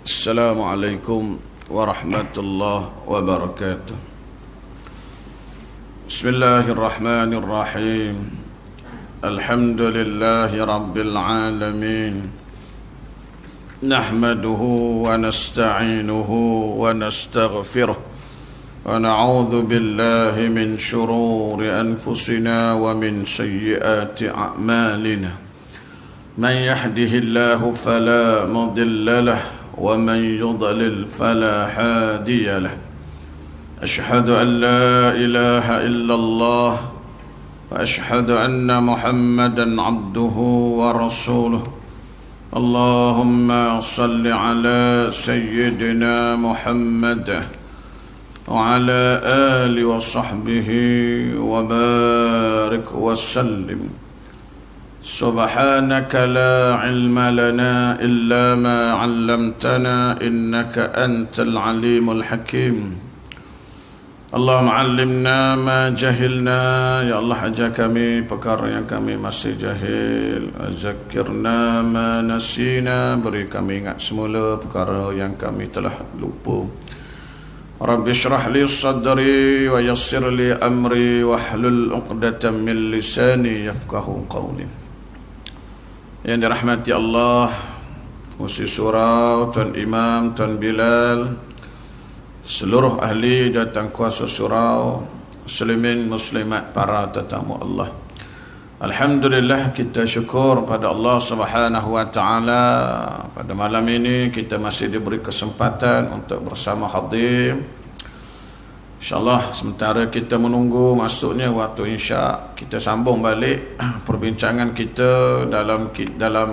السلام عليكم ورحمة الله وبركاته. بسم الله الرحمن الرحيم. الحمد لله رب العالمين، نحمده ونستعينه ونستغفره ونعوذ بالله من شرور أنفسنا ومن سيئات أعمالنا. من يهده الله فلا مضل له ومن يضلل فلا هادي له. أشهد أن لا إله إلا الله وأشهد أن محمدا عبده ورسوله. اللهم صل على سيدنا محمد وعلى آله وصحبه وبارك وسلم. سبحانك لا علم لنا إلا ما علمتنا إنك أنت العليم الحكيم. اللهم علمنا ما جهلنا. Ya Allah, ajar kami perkara yang kami masih jahil. Zakirna ma nasina. Beri kami ingat semula perkara yang kami telah lupa. Rabbi syrah li sadri wa yassir li amri wahlul 'uqdatam min lisani yafqahu qawli. Yang dirahmati Allah, Musi Surau, Tuan Imam, Tuan Bilal, seluruh ahli datang kuasa surau, muslimin muslimat, para tetamu Allah. Alhamdulillah, kita syukur pada Allah Subhanahu wa taala. Pada malam ini kita masih diberi kesempatan untuk bersama hadir. InsyaAllah sementara kita menunggu masuknya waktu Isya, kita sambung balik perbincangan kita dalam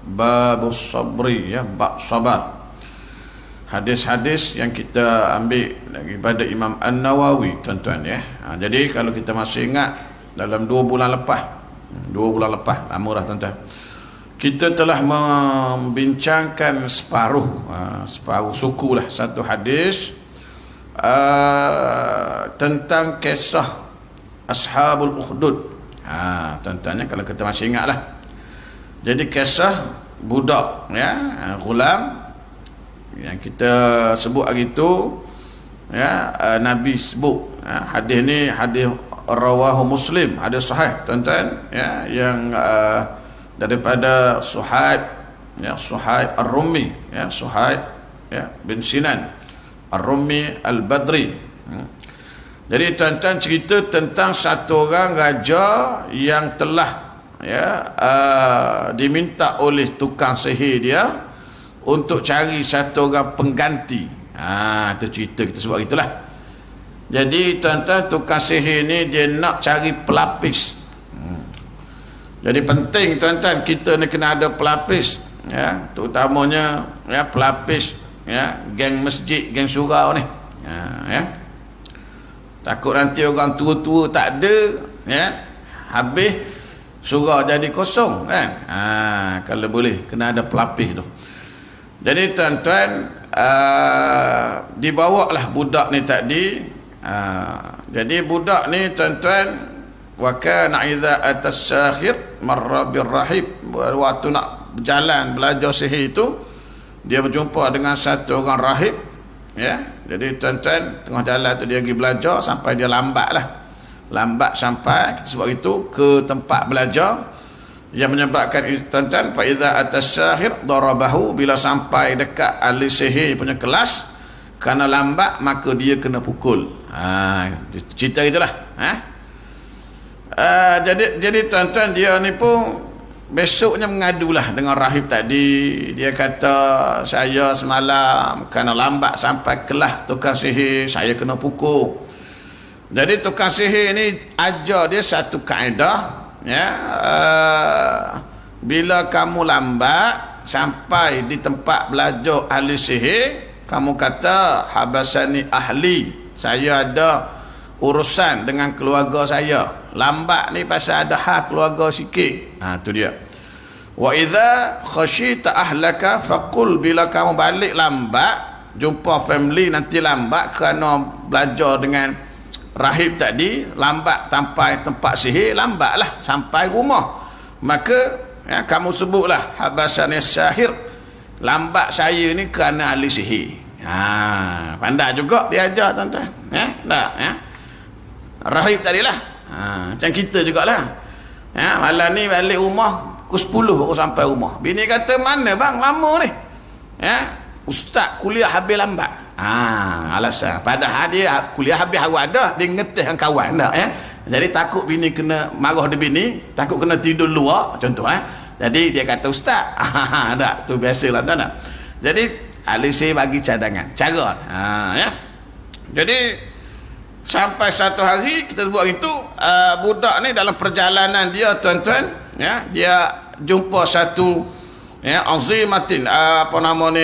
babus sabri, ya, bab sabar. Hadis-hadis yang kita ambil daripada Imam An-Nawawi, tuan-tuan, ya. Jadi kalau kita masih ingat, dalam 2 bulan lepas, lama dah, tuan-tuan, kita telah membincangkan separuh suku lah, satu hadis tentang kisah Ashabul Ukhdud. Tuan-tuan, kalau kita masih ingat lah. Jadi kisah budak, ya, ghulam yang kita sebut hari itu, ya, Nabi sebut, ya, hadis ni hadis rawahu Muslim, hadis sahih, tuan-tuan, ya, yang daripada Suhaib, ya, Suhaib Ar-Rummi, ya, Suhaib, ya, bin Sinan Ar-Rummi Al-Badri. Jadi tuan-tuan, cerita tentang satu orang raja yang telah, ya, diminta oleh tukang sihir dia untuk cari satu orang pengganti. Itu cerita kita sebut itulah. Jadi tuan-tuan, tukang sihir ni dia nak cari pelapis. Jadi penting, tuan-tuan, kita ni kena ada pelapis, ya, terutamanya, ya, pelapis, ya, geng masjid, geng surau ni, ya. Takut nanti orang tua-tua tak ada, ya, habis surau jadi kosong, kan. Kalau boleh kena ada pelapis tu. Jadi tuan-tuan, dibawalah budak ni tadi. Jadi budak ni, tuan-tuan, wa kana idza atas sahir marra birrahib. Waktu nak berjalan belajar sihir itu, dia berjumpa dengan satu orang rahib, ya. Jadi tuan-tuan, tengah jalan tu dia pergi belajar sampai dia lambat sampai, kita sebut itu, ke tempat belajar, yang menyebabkan, tuan-tuan, fa idza atas sahir darabahu. Bila sampai dekat ahli sihir punya kelas, kerana lambat maka dia kena pukul. Cerita itulah. Jadi tuan-tuan, dia ni pun besoknya mengadulah dengan rahib tadi. Dia kata, saya semalam kerana lambat sampai kelas tukang sihir, saya kena pukul. Jadi tukang sihir ni ajar dia satu kaedah, ya, bila kamu lambat sampai di tempat belajar ahli sihir, kamu kata, habasani ahli, saya ada urusan dengan keluarga saya. Lambat ni pasal ada hak keluarga sikit. Tu dia. Wa idza khashita ahlaka faqul, bila kamu balik lambat, jumpa family nanti lambat kerana belajar dengan rahib tadi, lambat sampai tempat sihir, lambatlah sampai rumah, maka, ya, kamu sebutlah habasani sahir, lambat saya ni kerana ahli sihir. Pandai juga dia ajar tuan-tuan. Tak rahib tadilah. Macam kita jugalah. Malam ni balik rumah pukul 10 baru sampai rumah. Bini kata, mana bang lama ni? Ustaz kuliah habis lambat. Alasan. Padahal dia kuliah habis awal dah, dia ngeteh dengan kawan dah. Jadi takut bini kena marah dia bini, takut kena tidur luar contoh. Jadi dia kata ustaz. Tak, tu biasalah tuan. Jadi ahli sihir bagi cadangan cara. Jadi sampai satu hari kita buat itu, budak ni dalam perjalanan dia tuan-tuan, dia jumpa satu azimatin, apa nama ni,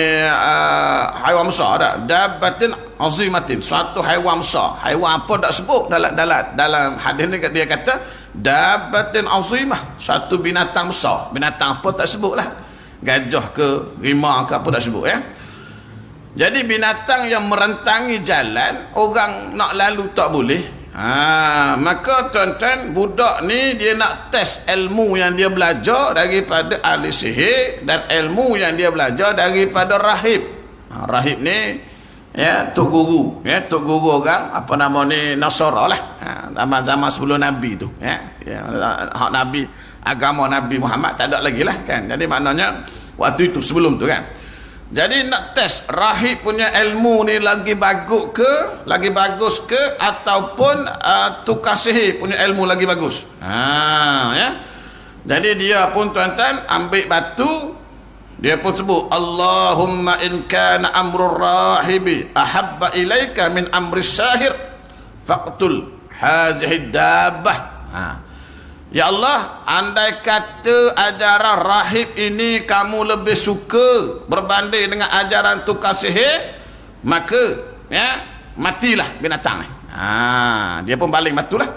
haiwan besar tak, dabatin azimatin, suatu haiwan besar. Haiwan apa tak sebut dalam hadis ni, dia kata dabatin azimah, satu binatang besar. Binatang apa tak sebut lah, gajah ke rimau ke apa tak sebut. Jadi binatang yang merentangi jalan, orang nak lalu tak boleh. Maka tuan-tuan, budak ni dia nak test ilmu yang dia belajar daripada ahli sihir dan ilmu yang dia belajar daripada rahib. Rahib ni tok guru, tok guru orang apa nama ni, Nasara lah. Zaman-zaman sebelum Nabi tu. Hak Nabi, agama Nabi Muhammad tak ada lagi lah kan. Jadi maknanya waktu itu sebelum tu kan. Jadi nak test rahib punya ilmu ni lagi bagus ke ataupun tukar sihir punya ilmu lagi bagus. Jadi dia pun tuan-tuan ambil batu, dia pun sebut Allahumma in kana amrul rahibi ahabba ilaika min amri sahir faqtul hazihi dabbah. Ya Allah, andai kata ajaran rahib ini kamu lebih suka berbanding dengan ajaran tukar sihir, maka matilah binatang ni. Dia pun baling batu lah.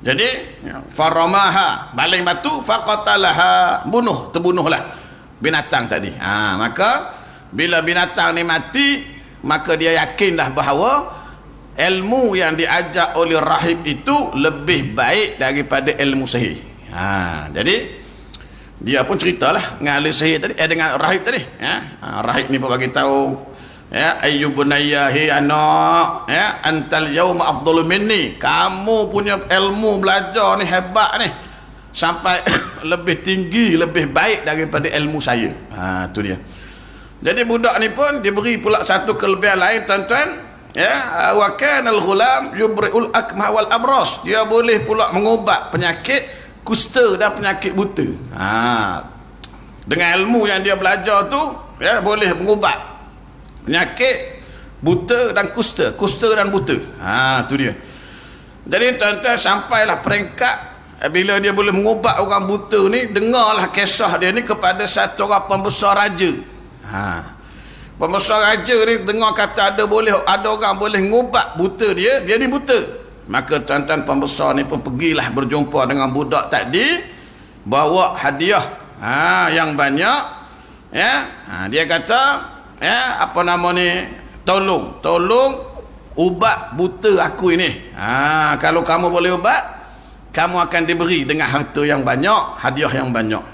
Jadi faramaha, baling batu, faqatalaha, terbunuhlah binatang tadi. Maka bila binatang ni mati, maka dia yakinlah bahawa ilmu yang diajar oleh rahib itu lebih baik daripada ilmu sihir. Jadi dia pun ceritalah dengan ahli sihir tadi, dengan rahib tadi. Rahib ni pun bagi tahu, ayyubunayya hi anak, antal yauma afdalu minni, kamu punya ilmu belajar ni hebat ni, sampai lebih tinggi, lebih baik daripada ilmu saya. Tu dia. Jadi budak ni pun diberi pula satu kelebihan lain tuan-tuan. Wa kana al-ghulam yubri'ul akmah wal abras, dia boleh pula mengubat penyakit kusta dan penyakit buta. Dengan ilmu yang dia belajar tu, boleh mengubat penyakit buta dan kusta dan buta. Tu dia. Jadi tuan-tuan, sampailah peringkat bila dia boleh mengubat orang buta ni, dengarlah kisah dia ni kepada satu orang pembesar raja. Pembesar raja ni dengar kata ada orang boleh ngubat buta dia ni buta. Maka tuan-tuan, pembesar ni pun pergilah berjumpa dengan budak tadi, bawa hadiah yang banyak. Dia kata apa nama ni, tolong ubat buta aku ini. Kalau kamu boleh ubat, kamu akan diberi dengan harta yang banyak, hadiah yang banyak.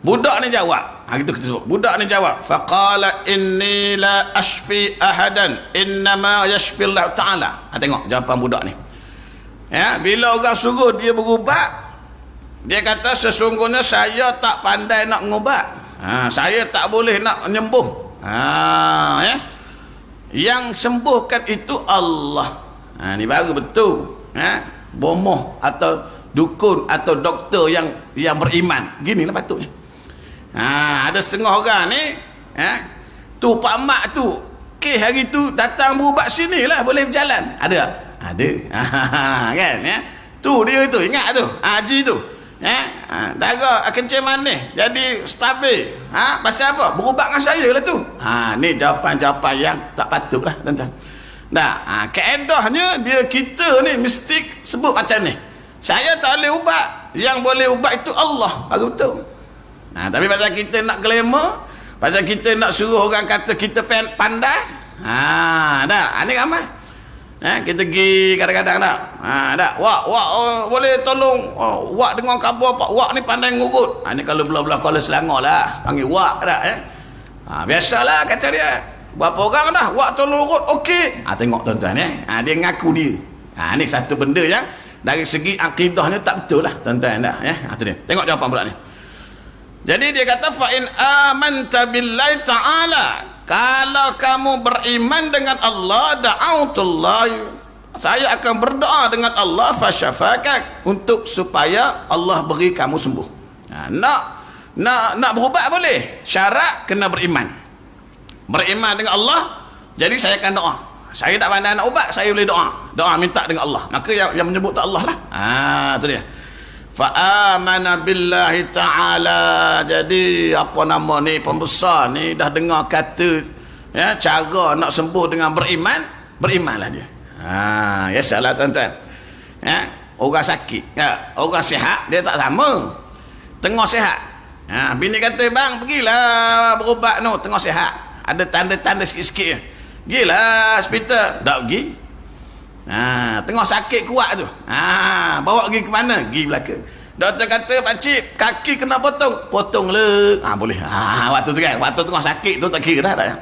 Budak ni jawab, gitu kita sebut. Budak ni jawab, faqala inni la ashfi ahadan innama yashfi Allah Ta'ala. Tengok jawapan budak ni. Bila orang suruh dia berubat, dia kata sesungguhnya saya tak pandai nak mengubat. Saya tak boleh nak menyembuh. Yang sembuhkan itu Allah. Ni baru betul. Bomoh atau dukun atau doktor yang beriman. Ginilah patutnya. Ada setengah orang ni, tu pak mak tu, hari tu datang berubat sini lah, boleh berjalan. Ada? Kan? Tu dia tu, ingat tu, haji tu. Darah kencing manis, jadi stabil. Pasal apa? Berubat dengan saya lah tu. Ni jawapan-jawapan yang tak patut lah tuan-tuan. Keedahnya kita ni mesti sebut macam ni. Saya tak boleh ubat, yang boleh ubat itu Allah. Baru betul. Tapi pasal kita nak glamour, pasal kita nak suruh orang kata kita pandai, dah, ini ramai. Kita pergi kadang-kadang tak? Tak. Wak, boleh tolong wak dengar khabar pak. Wak ni pandai ngurut. Ni kalau belah-belah Kuala Selangor lah. Panggil wak tak? Biasalah kata dia. Berapa orang dah? Wak tolong urut. Okey. Tengok tuan-tuan dia ngaku dia. Ni satu benda yang dari segi akidahnya tak betul lah tuan-tuan dah. Tu dia. Tengok jawapan pula ni. Jadi dia kata fa in amanta billahi ta'ala, kalau kamu beriman dengan Allah, da'autullah, saya akan berdoa dengan Allah fasyafakak, untuk supaya Allah beri kamu sembuh. Nak berubat boleh, syarat kena beriman dengan Allah. Jadi saya akan doa. Saya tak pandai nak ubat, saya boleh doa minta dengan Allah. Maka yang menyebut tak Allah lah. Tu dia. Fa'amana billahi ta'ala. Jadi apa nama ni, pembesar ni dah dengar kata cara nak sembuh dengan berimanlah dia. Biasalah tuan-tuan. Orang sakit, orang sihat dia tak sama. Tengah sihat, bini kata bang pergilah berubat no, tengah sihat, ada tanda-tanda sikit-sikit je, pergilah hospital, tak pergi. Tengah sakit kuat tu, bawa pergi ke mana? Pergi belakang. Doktor kata pakcik kaki kena potong le. Boleh. Waktu tu kan, waktu tengah sakit tu tak kira dah.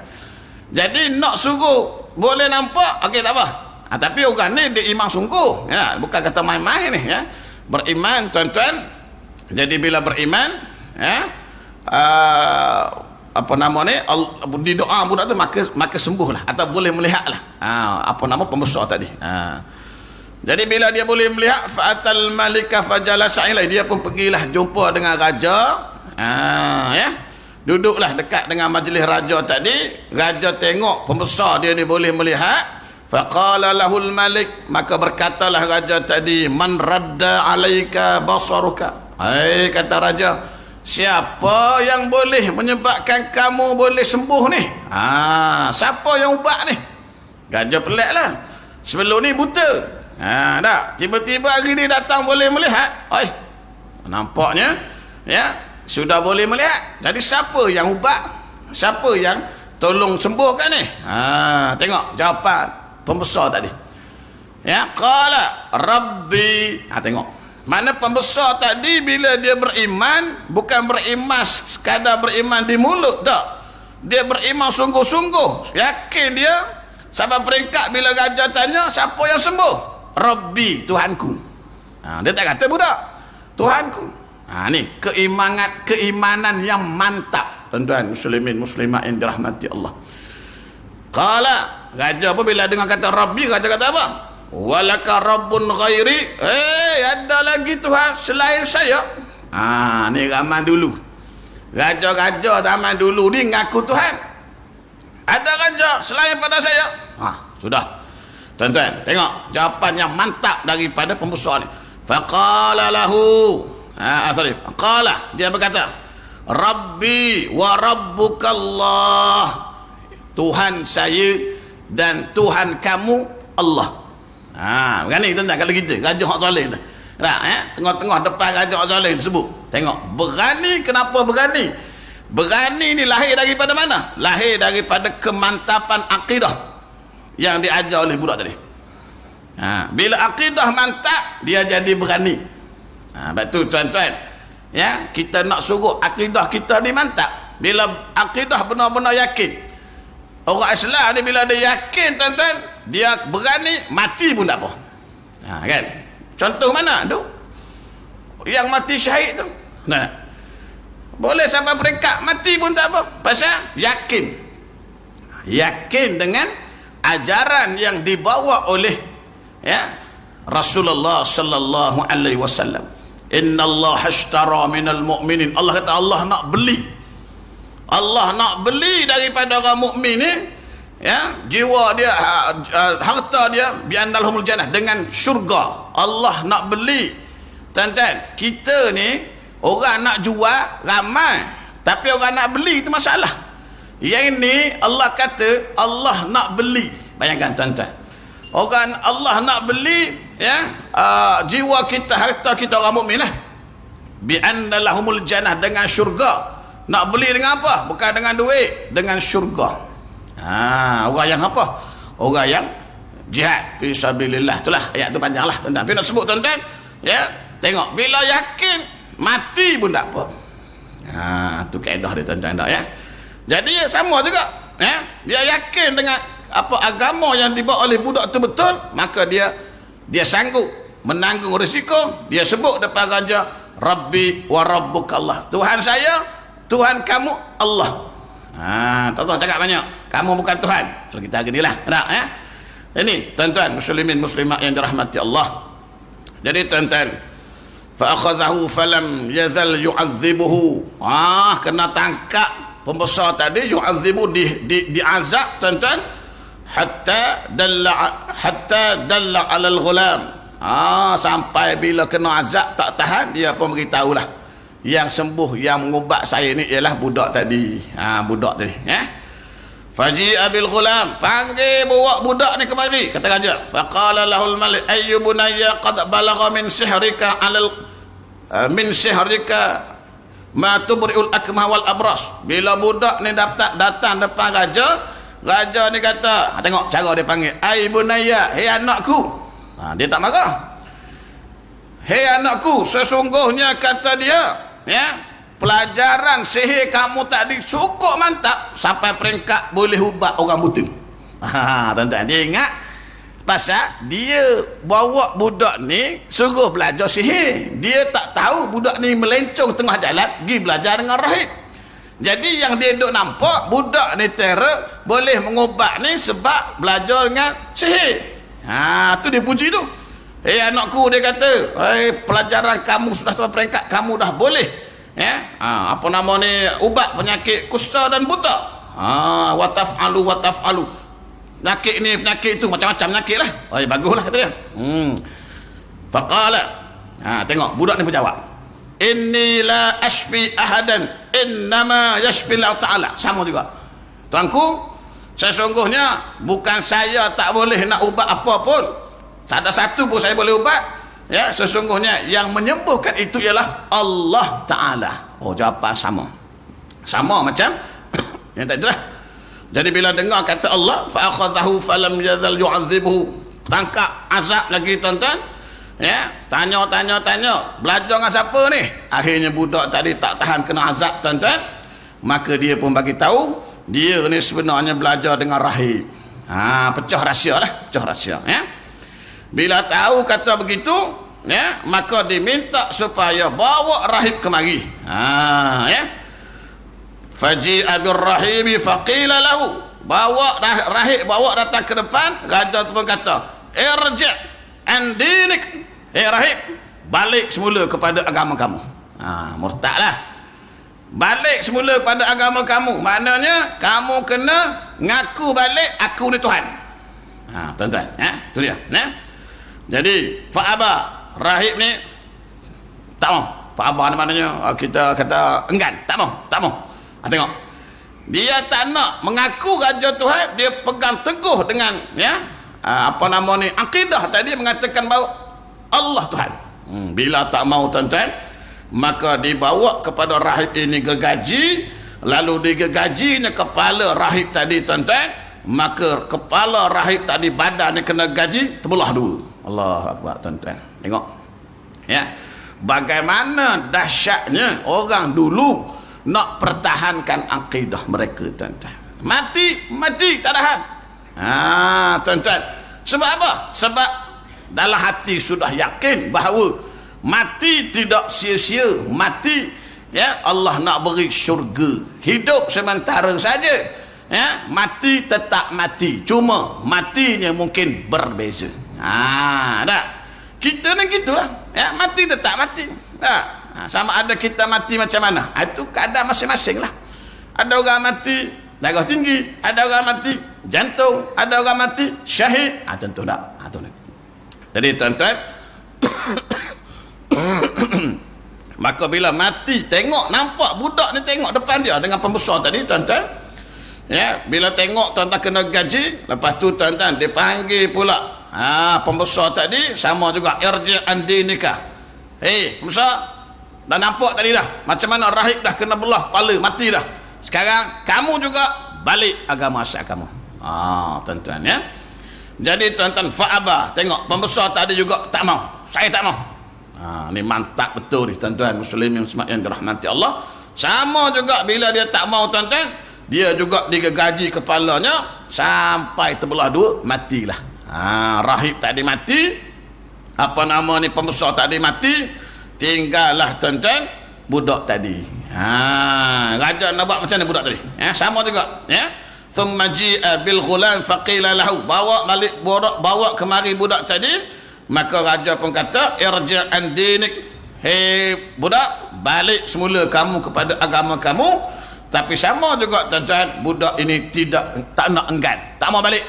Jadi nak suruh boleh nampak, okey tak apa. Tapi orang ni dia iman sungguh, bukan kata main-main ni. Beriman tuan-tuan. Jadi bila beriman, apa nama ni, di doa budak tu maka sembuhlah, atau boleh melihatlah apa nama pembesar tadi. Jadi bila dia boleh melihat, fa'atal malika fajalasa ilai, dia pun pergilah jumpa dengan raja. Duduklah dekat dengan majlis raja tadi. Raja tengok pembesar dia ni boleh melihat. Faqala lahul malik, maka berkatalah raja tadi, man radda alaika basaruka. Kata raja, siapa yang boleh menyebabkan kamu boleh sembuh ni? Siapa yang ubat ni? Raja pelik lah. Sebelum ni buta. Tak. Tiba-tiba hari ni datang boleh melihat. Nampaknya sudah boleh melihat. Jadi siapa yang ubat? Siapa yang tolong sembuhkan ni? Tengok jawapan pembesar tadi. Qala rabbi. Tengok. Mana pembesar tadi bila dia beriman, bukan beriman sekadar beriman di mulut tak. Dia beriman sungguh-sungguh. Yakin dia. Sampai peringkat bila raja tanya siapa yang sembuh? Rabbi, Tuhanku. Dia tak kata budak, Tuhanku. Ni keimanan yang mantap tuan-tuan muslimin muslimat yang dirahmati Allah. Qala, raja pun bila dengar kata Rabbi, raja kata apa? Walaka rabbun ghairi, ada lagi Tuhan selain saya. Ni zaman dulu, raja-raja zaman dulu ni ngaku Tuhan. Ada raja selain pada saya. Sudah tuan-tuan, tengok jawapan yang mantap daripada pembesar ni. Faqala lahu, qala, dia berkata, Rabbi wa rabbukallah, Tuhan saya dan Tuhan kamu Allah. Berani tuan-tuan kalau kita raja hak soleh tu. Tengah-tengah depan raja hak soleh disebut. Tengok, berani. Kenapa berani? Berani ni lahir daripada mana? Lahir daripada kemantapan akidah yang diajar oleh budak tadi. Bila akidah mantap, dia jadi berani. Sebab tu tuan-tuan, kita nak suruh akidah kita ni mantap. Bila akidah benar-benar yakin, orang Islam ni bila dia yakin tuan-tuan, dia berani mati pun tak apa. Kan? Contoh mana tu? Yang mati syahid tu. Boleh sampai peringkat mati pun tak apa. Pasal yakin. Yakin dengan ajaran yang dibawa oleh Rasulullah sallallahu alaihi wasallam. Innallaha ashtara minal mu'minin. Allah kata Allah nak beli. Allah nak beli daripada orang mukmin ni jiwa dia, harta dia, bi'annalhumul jannah, dengan syurga. Allah nak beli. Tuan-tuan, kita ni orang nak jual ramai, tapi orang nak beli itu masalah. Yang ini Allah kata Allah nak beli. Bayangkan tuan-tuan, orang Allah nak beli jiwa kita, harta kita orang mukmin lah, bi'annalhumul jannah, dengan syurga. Nak beli dengan apa? Bukan dengan duit, dengan syurga. Orang yang apa? Orang yang jihad fi sabilillah. Itulah ayat tu panjang lah tuan-tuan. Tapi nak sebut tuan-tuan, ya, tengok bila yakin mati pun tak apa. Tu kaedah dia tuan-tuan dah, ya. Jadi sama juga, ya. Dia yakin dengan apa agama yang dibawa oleh budak tu betul, maka dia sanggup menanggung risiko. Dia sebut depan raja, Rabbi wa rabbukallah, Tuhan saya, Tuhan kamu Allah. Tuan-tuan cakap banyak, kamu bukan Tuhan. Kalau kita ginilah, tak, ya. Ini tuan-tuan muslimin muslimat yang dirahmati Allah. Jadi tuan-tuan, fa akhadhahu falam yazal yu'adzibuhu. Kena tangkap pembesar tadi, yu'adzibu, diazab tuan-tuan, hatta dalla 'ala al-ghulam. Sampai bila kena azab tak tahan, dia pun beritahulah, yang sembuh, yang mengubat saya ni ialah budak tadi. Budak tadi, ya. Faji'a bil ghulam, panggil bawa budak ni kemari, kata raja. Faqala lahul malik ayyu bunayya qad balagha min sihrika ma tubri'ul akmah wal abras. Bila budak ni datang depan raja ni kata, tengok cara dia panggil, ay bunayya, hei anakku. Dia tak marah. Hei anakku, sesungguhnya kata dia, ya, pelajaran sihir kamu tadi cukup mantap sampai peringkat boleh ubat orang buta. Tuan-tuan, dia ingat pasal dia bawa budak ni suruh belajar sihir. Dia tak tahu budak ni melencong tengah jalan pergi belajar dengan rahib. Jadi yang dia duk nampak budak ni terror boleh mengubat ni sebab belajar dengan sihir. Tu dia puji tu. Anakku, dia kata, pelajaran kamu sudah sampai peringkat kamu dah boleh, ya, apa nama ni, ubat penyakit kusta dan buta. Wataf'alu penyakit ni penyakit itu, macam-macam penyakit lah. Baguslah kata dia. Faqala, tengok budak ni berjawab, inni la ashfi ahadan innama yashfi Allah Ta'ala. Sama juga, tuanku, sesungguhnya bukan saya tak boleh nak ubat apa pun, tak ada satu pun saya boleh ubat, ya. Sesungguhnya yang menyembuhkan itu ialah Allah Ta'ala. Jawapan sama macam yang tadi lah. Jadi bila dengar kata Allah, fa akhadhahu falam yazal yu'adzibuhu, tangkap azab lagi tuan-tuan, ya. Tanya belajar dengan siapa ni. Akhirnya budak tadi tak tahan kena azab tuan-tuan, maka dia pun bagi tahu dia ni sebenarnya belajar dengan rahib. Pecah rahsia, ya. Bila tahu kata begitu, ya, maka diminta supaya bawa rahib kemari. Ya. Faji'a bir rahibi faqila lahu, bawa rahib, bawa datang ke depan. Raja tu pun kata, irji' an dinik, rahib, balik semula kepada agama kamu. Murtadlah, balik semula pada agama kamu. Maknanya kamu kena ngaku balik aku ni Tuhan. Tuan-tuan, ya, tu dia, ya. Jadi fa'aba, rahib ni tak mau. Fa'aba ni maknanya kita kata enggan, tak mau. Tengok, dia tak nak mengaku raja Tuhan, dia pegang teguh dengan, ya, apa nama ni, akidah tadi mengatakan bahawa Allah Tuhan. Bila tak mau tuan-tuan, maka dibawa kepada rahib ini gergaji, lalu digergajinya kepala rahib tadi tuan-tuan, maka kepala rahib tadi badannya kena gaji terbelah dua. Allah Akbar tuan-tuan. Tengok, ya, bagaimana dahsyatnya orang dulu nak pertahankan akidah mereka tuan-tuan. Mati tak tahan. Tuan-tuan, sebab apa? Sebab dalam hati sudah yakin bahawa mati tidak sia-sia. Mati, ya, Allah nak beri syurga. Hidup sementara saja, ya, mati tetap mati, cuma matinya mungkin berbeza. Tak, kita ni gitulah, ya, mati tetap mati. Sama ada kita mati macam mana, itu keadaan masing-masing lah. Ada orang mati darah tinggi, ada orang mati jantung, ada orang mati syahid. Tentu tak. Jadi tuan-tuan, maka bila mati, tengok, nampak budak ni tengok depan dia dengan pembesar tadi tuan-tuan, ya, bila tengok tuan-tuan kena gaji, lepas tu tuan-tuan dia panggil pula pembesar tadi, sama juga, irji' an dinika. Pembesar, dah nampak tadi dah macam mana rahib dah kena belah kepala, mati dah. Sekarang kamu juga balik agama asyik kamu. Tuan-tuan, ya. Jadi tuan-tuan, fa'aba, tengok pembesar tadi juga tak mau, saya tak mau. Ni mantap betul ni tuan-tuan muslimin yang dirahmati Allah. Sama juga bila dia tak mau tuan-tuan, dia juga digaji kepalanya sampai terbelah dua, matilah. Rahib tadi mati, apa nama ni, pembesar tadi mati, tinggallah tuan-tuan budak tadi. Raja nak buat macam mana budak tadi? Sama juga, ya. Thumma ji'a bil ghulam faqila lahu, bawa balik budak, bawa kemari budak tadi. Maka raja pun kata, irja' an dinik, hei budak, balik semula kamu kepada agama kamu. Tapi sama juga tuan-tuan, budak ini tak nak enggan, tak mau balik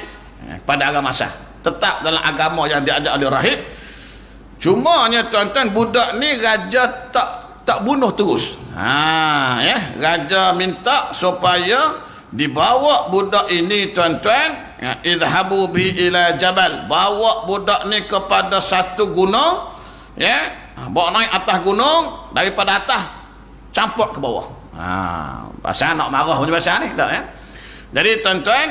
kepada agama sah, tetap dalam agama yang diajak oleh rahib. Cumanya tuan-tuan, budak ni raja tak bunuh terus. Ya, raja minta supaya dibawa budak ini tuan-tuan, idhabu bi ila jabal, bawa budak ni kepada satu gunung, ya, bawa naik atas gunung, daripada atas campur ke bawah. Pasal nak marah macam pasal ni tak, ya. Jadi tuan-tuan,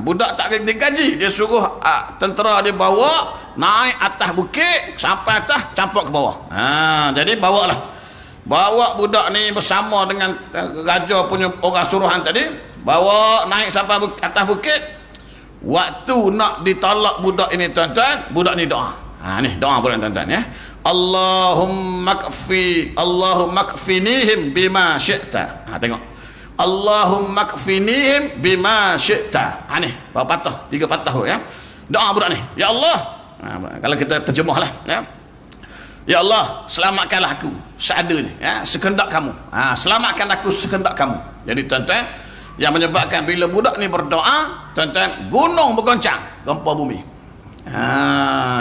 budak tak digaji, dia suruh tentera dia bawa naik atas bukit sampai atas, campur ke bawah. Jadi bawa budak ni bersama dengan raja punya orang suruhan tadi, bawa naik sampai atas bukit. Waktu nak ditolak budak ini tuan-tuan, budak ni doa. Ni doa budak tuan-tuan, ya. Allahumma kfinihim bima syi'ta. Tengok, Allahumma kfinihim bima syi'ta. Ni berapa patah, 3 patah, ya. Doa budak ni, ya Allah, kalau kita terjemahlah, ya, ya Allah, selamatkanlah aku seadanya, ya, sekehendak kamu. Selamatkan aku sekehendak kamu. Jadi tuan-tuan, yang menyebabkan bila budak ni berdoa tuan-tuan, gunung bergoncang, gempa bumi.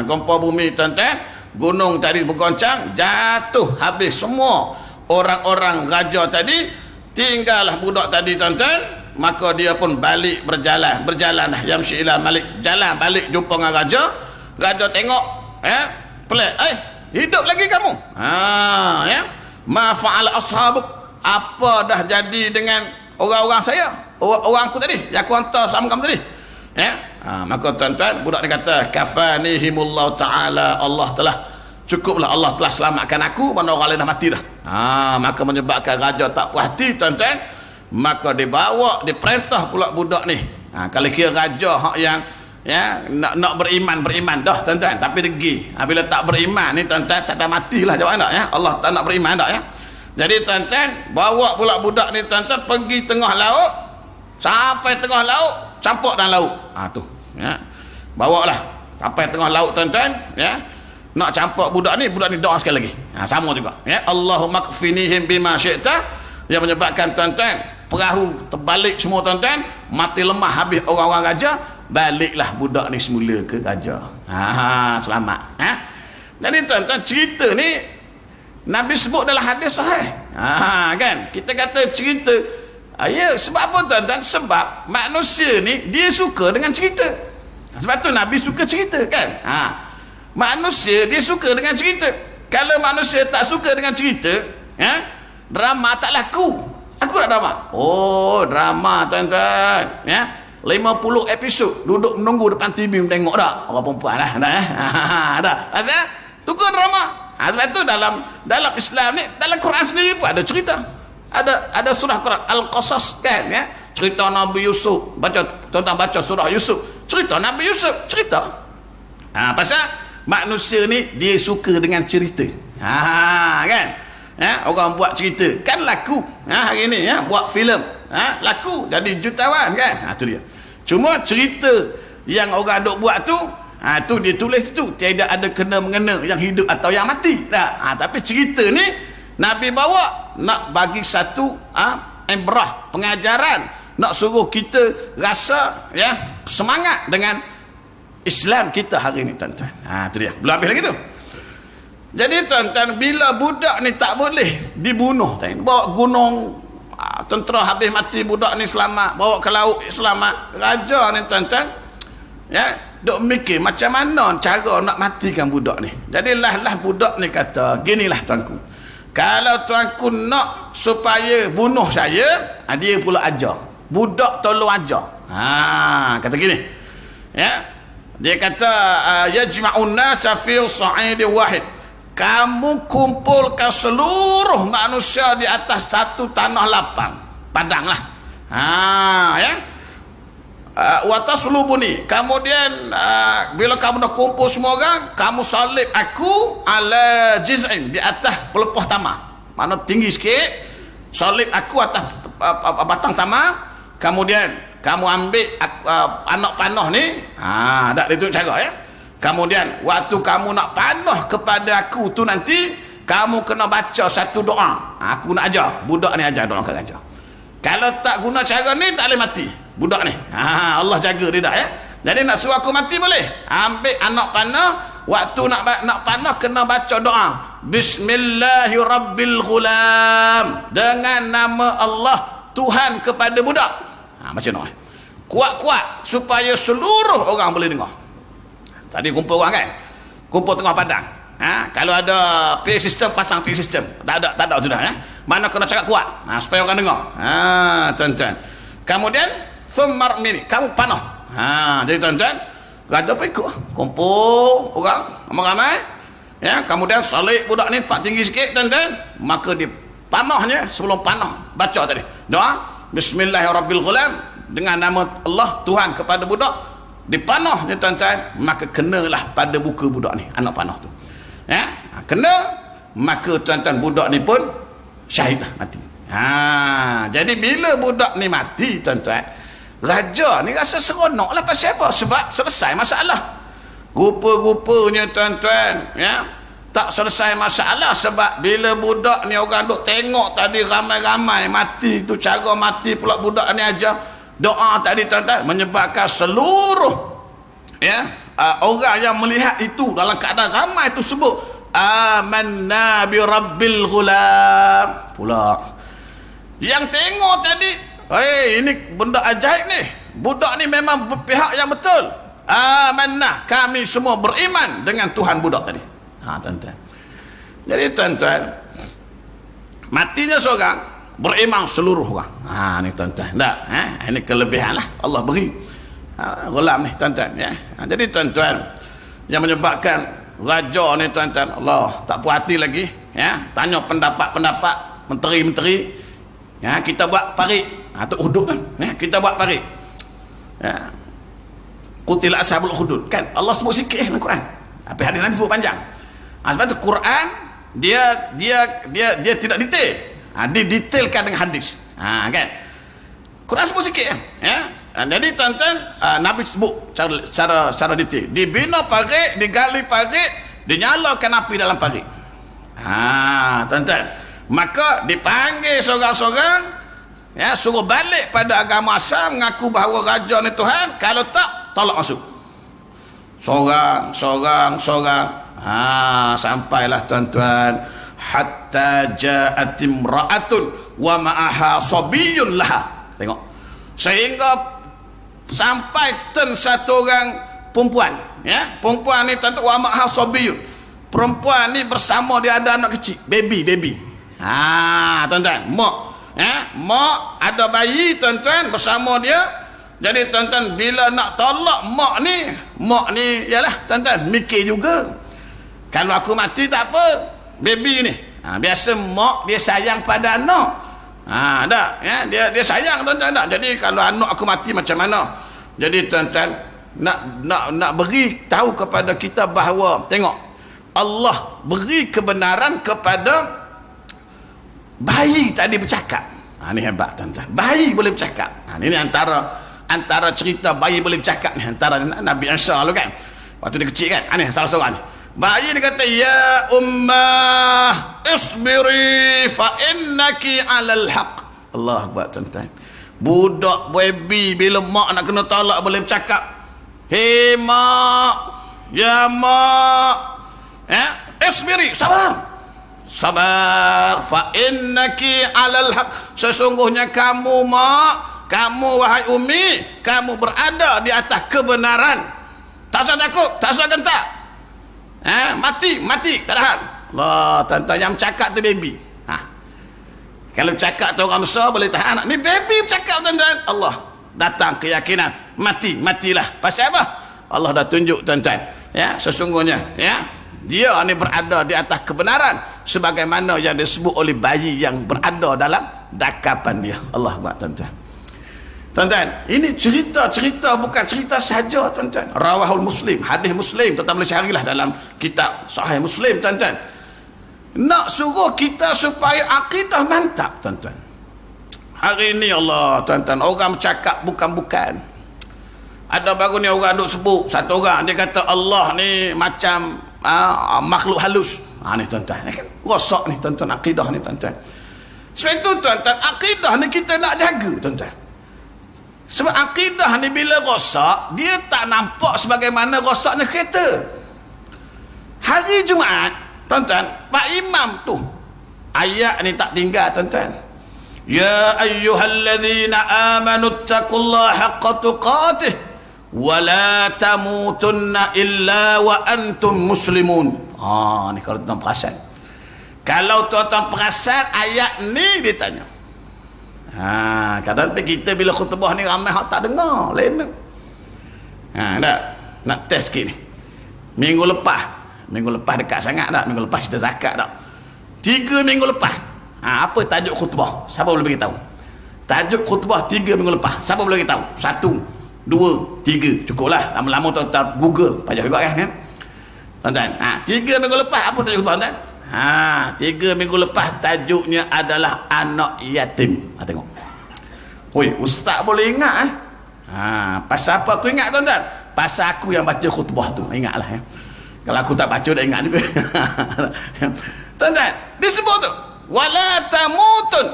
Gempa bumi tuan-tuan, gunung tadi bergoncang, jatuh habis semua orang-orang raja tadi, tinggallah budak tadi tuan-tuan. Maka dia pun balik berjalan yamshi ila malik, jalan balik jumpa dengan raja. Raja tengok, pelik, hidup lagi kamu. Ya, ma fa'al ashabuk, apa dah jadi dengan orang-orang saya, orang aku tadi yang aku hantar sama kamu tadi, ya. Maka tuan-tuan, budak ni kata, kafanihimullahu ta'ala, Allah telah cukuplah, Allah telah selamatkan aku, mana orang lain dah mati dah. Maka menyebabkan raja tak puas hati tuan-tuan, maka dibawa, diperintah pula budak ni. Kalau kira raja hak yang, ya, nak beriman dah tuan-tuan, tapi degi bila tak beriman ni tuan-tuan, saya dah matilah, jawab tak, ya. Allah tak nak beriman tak, ya. Jadi tuan-tuan, bawa pula budak ni tuan-tuan pergi tengah laut, sampai tengah laut, campur dalam laut. Tu, ya, bawalah sampai tengah laut tuan-tuan, ya, nak campur budak ni doa sekali lagi. Sama juga, ya, Allahumma kfinihim bima syi'ta, yang menyebabkan tuan-tuan perahu terbalik semua tuan-tuan, mati lemah habis orang-orang raja, baliklah budak ni semula ke raja. Selamat. Jadi tuan-tuan, cerita ni Nabi sebut dalam hadis sahih. Kan, kita kata cerita, ya, sebab apa tuan-tuan? Sebab manusia ni dia suka dengan cerita. Sebab tu Nabi suka cerita, kan. Manusia dia suka dengan cerita. Kalau manusia tak suka dengan cerita, drama tak laku. Aku nak drama. Drama tuan-tuan, ya, 50 episod duduk menunggu depan TV tengok dah. Orang perempuan dah, dah. Pasal suka drama. Sebab tu dalam Islam ni, dalam Quran sendiri pun ada cerita. Ada surah Quran Al-Qasas, kan, ya. Cerita Nabi Yusuf. Tuan-tuan baca surah Yusuf, cerita Nabi Yusuf, cerita. Pasal manusia ni dia suka dengan cerita. Kan, ya, orang buat cerita kan laku. Hari ni, ya, buat filem, laku jadi jutawan, kan. Tu dia. Cuma cerita yang orang duk buat tu, tu dia tulis tu tidak ada kena-mengena yang hidup atau yang mati. Tapi cerita ni Nabi bawa nak bagi satu ibrah, pengajaran, nak suruh kita rasa, ya, semangat dengan Islam kita hari ni tuan-tuan. Tu dia. Belum habis lagi tu. Jadi tuan-tuan, bila budak ni tak boleh dibunuh, bawa gunung, tentera habis mati, budak ni selamat, bawa ke laut selamat. Raja ni tuan-tuan, ya, duk mikir macam mana cara nak matikan budak ni. Jadilah budak ni kata, ginilah tuanku, kalau tuanku nak supaya bunuh saya, dia pula ajar budak, tolong ajar. Kata gini, ya, Dia kata yajma'un nasa fi sa'idi wahid. Kamu kumpulkan seluruh manusia di atas satu tanah lapang, padang lah. Ya. Wa taslubuni. Kemudian bila kamu dah kumpul semua orang, kamu salib aku ala jiz'in, di atas pelepah tamar. Mana tinggi sikit, salib aku atas batang tamar. Kemudian kamu ambil anak panah ni, tak itu cara ya. Kemudian waktu kamu nak panah kepada aku tu nanti, kamu kena baca satu doa. Aku nak ajar budak ni, ajar doa kan ajar. Kalau tak guna cara ni, tak boleh mati budak ni. Allah jaga dia dah ya. Jadi nak suruh aku mati boleh. Ambil anak panah, waktu nak panah kena baca doa. Bismillahirrabbilghulam, dengan nama Allah Tuhan kepada budak. Baca doa. Kuat-kuat supaya seluruh orang boleh dengar. Tadi kumpul orang kan, kumpul tengah padang. Kalau ada PA system, pasang PA system. Tak ada sudah ya. Mana kena cakap kuat, supaya orang dengar. Tuan-tuan. Kemudian thummar mini, kamu panah. Jadi tuan-tuan, ada apa ikut? Kumpul orang ramai-ramai. Ya, kemudian salib budak ni pak tinggi sikit tuan-tuan. Maka di panahnya, sebelum panah baca tadi doa Bismillahirrabbilghulam, dengan nama Allah Tuhan kepada budak. Dipanah ni tuan-tuan, maka kenalah pada buka budak ni, anak panah tu ya. Kena, maka tuan-tuan budak ni pun syahid lah, mati. Jadi bila budak ni mati tuan-tuan, raja ni rasa seronok lah. Pasal apa? Sebab selesai masalah. Rupa-rupanya tuan-tuan ya, tak selesai masalah. Sebab bila budak ni orang duk tengok tadi ramai-ramai mati tu, cara mati pula budak ni aja. Doa tadi tuan-tuan menyebabkan seluruh ya orang yang melihat itu dalam keadaan ramai itu sebut amanna bi rabbil ghulam pula. Yang tengok tadi, ini benda ajaib ni, budak ni memang berpihak yang betul. Amanna, kami semua beriman dengan Tuhan budak tadi. Tuan-tuan. Jadi tuan-tuan, matinya seorang, beriman seluruh orang. Ni tuan-tuan. Ini kelebihan lah Allah beri ghulam ni tuan-tuan ya. Jadi tuan-tuan, yang menyebabkan raja ni tuan-tuan, Allah tak puas hati lagi ya, tanya pendapat-pendapat menteri-menteri ya. Kita buat parit tu hudud kan ya, kita buat parit ya. Qutila ashabul hudud kan, Allah sebut sikit dalam Quran, tapi hadis nanti sebut panjang. Sebab tu Quran dia tidak detail. Didetailkan dengan hadis. Kan? Quran sebut sikit ya. Jadi tuan-tuan, Nabi sebut secara detail. Dibina parit, digali parit, dinyalakan api dalam parit. Tuan-tuan, maka dipanggil seorang-seorang ya, suruh balik pada agama asal, mengaku bahawa raja ni Tuhan. Kalau tak, tolak masuk. Seorang. Sampailah tuan-tuan, hatta ja'at imra'atun wa ma'aha sabiyyun laha. Tengok, sehingga sampai satu orang perempuan ya, perempuan ni tuan-tuan, wa ma'aha sabiyyun, perempuan ni bersama dia ada anak kecil, baby. Tuan-tuan, mak ada bayi tuan-tuan bersama dia. Jadi tuan-tuan, bila nak tolak mak ni yalah tuan-tuan, mikir juga, kalau aku mati tak apa, baby ni biasa mak dia sayang pada anak. Ya, dia sayang tuan-tuan tak. Jadi kalau anak aku mati macam mana? Jadi tuan-tuan, nak beri tahu kepada kita bahawa tengok, Allah beri kebenaran kepada bayi tadi bercakap. Ini hebat tuan-tuan, bayi boleh bercakap. Ini antara cerita bayi boleh bercakap ni, antara Nabi Isa lu kan, waktu dia kecil kan. Ini salah seorang ni, bayi dia kata, ya ummah isbiri fa innaki alal haq. Allah Akbar tuan-tuan. Budak baby bila mak nak kena tolak boleh bercakap. Hei mak, ya mak, isbiri, sabar, fa innaki alal haq, sesungguhnya kamu mak, kamu wahai umi, kamu berada di atas kebenaran. Tak usah takut, tak usah gentar. Mati, tak ada hal. Allah, tuan-tuan, yang bercakap tu baby. Kalau bercakap tu orang besar boleh tahan. Ni baby bercakap tuan-tuan. Allah, datang keyakinan, matilah. Pasal apa? Allah dah tunjuk tuan-tuan, ya, sesungguhnya ya dia ni berada di atas kebenaran sebagaimana yang disebut oleh bayi yang berada dalam dakapan dia. Allah Akbar tuan-tuan. Tuan-tuan, ini cerita bukan cerita saja tuan-tuan. Rawahul Muslim, hadis Muslim, tuan-tuan boleh carilah dalam kitab Sahih Muslim tuan-tuan. Nak suruh kita supaya akidah mantap tuan-tuan. Hari ini Allah tuan-tuan, orang bercakap bukan-bukan. Ada baru ni orang duk sebut, satu orang dia kata Allah ni macam makhluk halus. Ni tuan-tuan, kan rosak ni tuan-tuan akidah ni tuan-tuan. Sebab itu tuan-tuan, akidah ni kita nak jaga tuan-tuan. Sebab akidah ni bila rosak, dia tak nampak sebagaimana rosaknya kereta. Hari Jumaat tuan-tuan, Pak Imam tu ayat ni tak tinggal tuan-tuan. Ya ayyuhalladzina amanu taqullaha haqqa tuqatih wa la tamutunna illa wa antum muslimun. Ni kalau tuan perasan. Kalau tuan perasan ayat ni dia tanya. Kadang-kadang kita bila khutbah ni ramai hak tak dengar lain. Nak test sikit ni. Minggu lepas dekat sangat tak? Minggu lepas kita zakat tak? 3 minggu lepas. Apa tajuk khutbah? Siapa boleh beritahu? Tajuk khutbah 3 minggu lepas. Siapa boleh beritahu? 1, 2, 3. Cukuplah. Lama-lama tuan-tuan Google. Payah juga kan? Tuan-tuan. 3 minggu lepas apa tajuk khutbah tuan? 3 minggu lepas tajuknya adalah anak yatim. Tengok. Hoi, ustaz boleh ingat pasal apa aku ingat tuan-tuan? Pasal aku yang baca khutbah tu. Ingatlah ya. Kalau aku tak baca dah ingat juga. Tuan-tuan, disebut tu wala tamutun,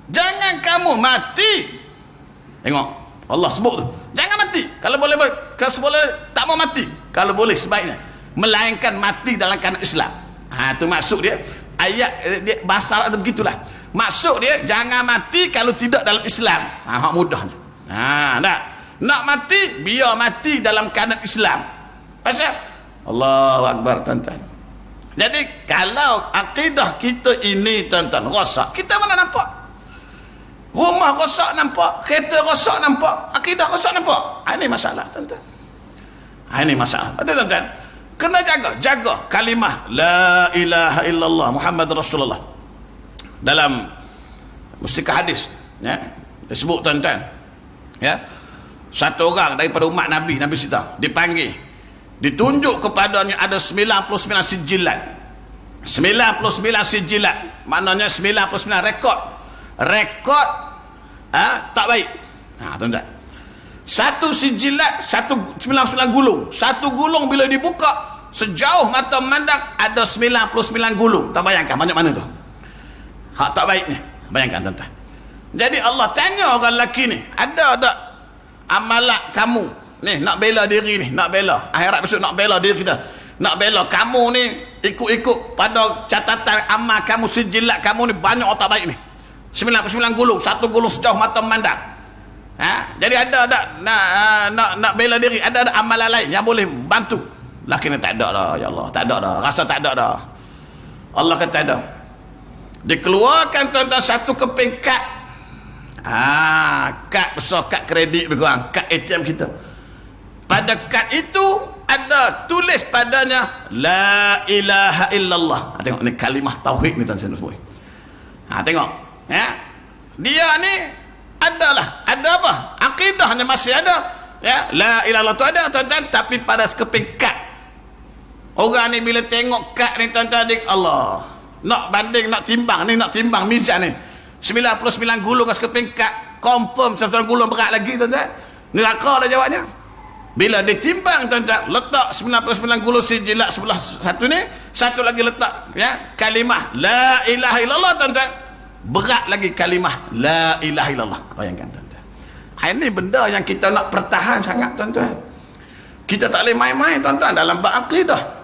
jangan kamu mati. Tengok, Allah sebut tu jangan mati. Kalau boleh tak mau mati, kalau boleh sebaiknya melainkan mati dalam keadaan Islam. Tu maksud dia. Ayat dia bahasa Arab tu begitulah. Maksud dia jangan mati kalau tidak dalam Islam. Hak mudahnya. Nak mati biar mati dalam keadaan Islam. Pasal Allahu Akbar tuan-tuan. Jadi kalau akidah kita ini tuan-tuan rosak, kita mana nampak? Rumah rosak nampak, kereta rosak nampak, akidah rosak nampak. Ini masalah tuan-tuan. Ini masalah. Betul tuan-tuan? Kena jaga kalimah la ilaha illallah Muhammad Rasulullah. Dalam mustika hadis ya, disebut tuan-tuan ya, satu orang daripada umat Nabi Sita dipanggil, ditunjuk kepadanya ada 99 sijilat. 99 sijilat maknanya 99 rekod tak baik. Tuan-tuan, satu sijilat, 99 gulung. Satu gulung bila dibuka, sejauh mata memandang ada 99 gulung. Tak bayangkan banyak mana tu hak tak baik ni. Bayangkan tuan-tuan. Jadi Allah tanya orang lelaki ni, ada tak amalan kamu ni nak bela diri ni, nak bela akhirat besok, nak bela diri kita, nak bela kamu ni ikut pada catatan amal kamu, sijilat kamu ni banyak tak baik ni, 99 gulung, satu gulung sejauh mata memandang. Jadi ada nak bela diri, ada amalan lain yang boleh bantu. Laki ni tak ada dah, ya Allah, tak ada dah, rasa tak ada dah. Allah kata ada. Dikeluarkan tuan-tuan satu keping kad. Kad besar, kad kredit berkurang, kad ATM kita. Pada kad itu ada tulis padanya la ilaha illallah. Tengok ni kalimah tauhid ni tuan-tuan semua. Tengok ya. Dia ni ada apa? Akidahnya masih ada ya, la ilaha illallah tu ada tuan-tuan, tapi pada sekeping kad. Orang ni bila tengok kad ni tuan-tuan, Allah, nak banding, nak timbang mizan ni 99 gulung dengan sekeping kad, confirm 99 gulung berat lagi tuan-tuan, neraka dah jawabnya. Bila ditimbang tuan-tuan, letak 99 gulung sijilat sebelah satu ni, satu lagi letak ya kalimah la ilaha illallah tuan-tuan, berat lagi kalimah la ilaha illallah. Bayangkan tuan-tuan, ini benda yang kita nak pertahan sangat tuan-tuan. Kita tak boleh main-main tuan-tuan dalam bab akidah.